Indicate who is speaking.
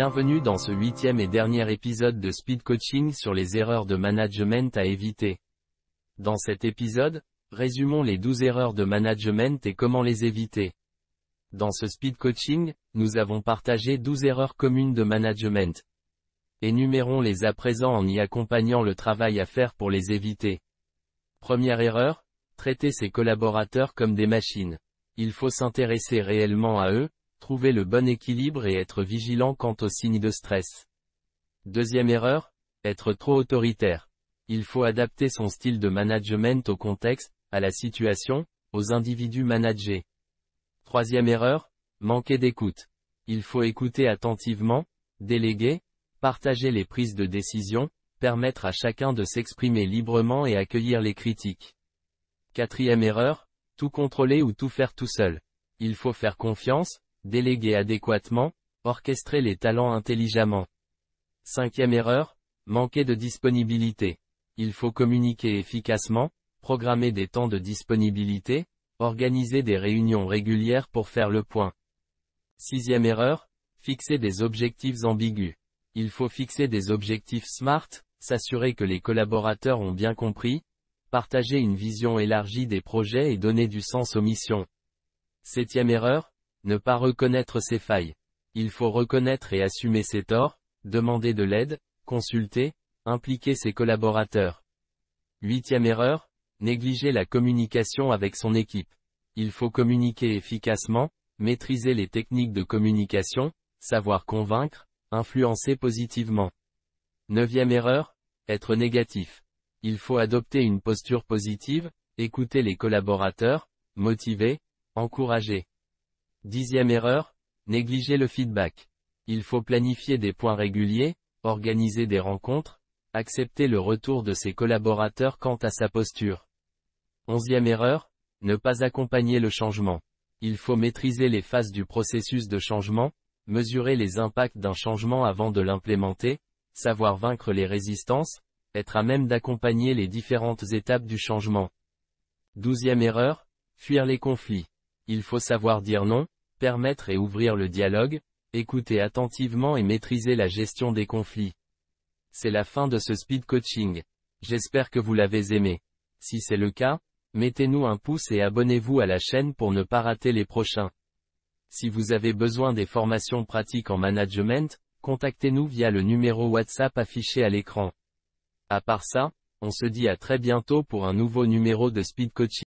Speaker 1: Bienvenue dans ce 8e et dernier épisode de Speed Coaching sur les erreurs de management à éviter. Dans cet épisode, résumons les 12 erreurs de management et comment les éviter. Dans ce Speed Coaching, nous avons partagé 12 erreurs communes de management. Énumérons-les à présent en y accompagnant le travail à faire pour les éviter. Première erreur, traiter ses collaborateurs comme des machines. Il faut s'intéresser réellement à eux, trouver le bon équilibre et être vigilant quant aux signes de stress. Deuxième erreur, être trop autoritaire. Il faut adapter son style de management au contexte, à la situation, aux individus managés. Troisième erreur, manquer d'écoute. Il faut écouter attentivement, déléguer, partager les prises de décision, permettre à chacun de s'exprimer librement et accueillir les critiques. Quatrième erreur, tout contrôler ou tout faire tout seul. Il faut faire confiance, déléguer adéquatement, orchestrer les talents intelligemment. Cinquième erreur, manquer de disponibilité. Il faut communiquer efficacement, programmer des temps de disponibilité, organiser des réunions régulières pour faire le point. Sixième erreur, fixer des objectifs ambigus. Il faut fixer des objectifs SMART, s'assurer que les collaborateurs ont bien compris, partager une vision élargie des projets et donner du sens aux missions. Septième erreur, ne pas reconnaître ses failles. Il faut reconnaître et assumer ses torts, demander de l'aide, consulter, impliquer ses collaborateurs. Huitième erreur, négliger la communication avec son équipe. Il faut communiquer efficacement, maîtriser les techniques de communication, savoir convaincre, influencer positivement. Neuvième erreur, être négatif. Il faut adopter une posture positive, écouter les collaborateurs, motiver, encourager. Dixième erreur, négliger le feedback. Il faut planifier des points réguliers, organiser des rencontres, accepter le retour de ses collaborateurs quant à sa posture. Onzième erreur, ne pas accompagner le changement. Il faut maîtriser les phases du processus de changement, mesurer les impacts d'un changement avant de l'implémenter, savoir vaincre les résistances, être à même d'accompagner les différentes étapes du changement. Douzième erreur, fuir les conflits. Il faut savoir dire non, permettre et ouvrir le dialogue, écouter attentivement et maîtriser la gestion des conflits. C'est la fin de ce speed coaching. J'espère que vous l'avez aimé. Si c'est le cas, mettez-nous un pouce et abonnez-vous à la chaîne pour ne pas rater les prochains. Si vous avez besoin des formations pratiques en management, contactez-nous via le numéro WhatsApp affiché à l'écran. À part ça, on se dit à très bientôt pour un nouveau numéro de Speed Coaching.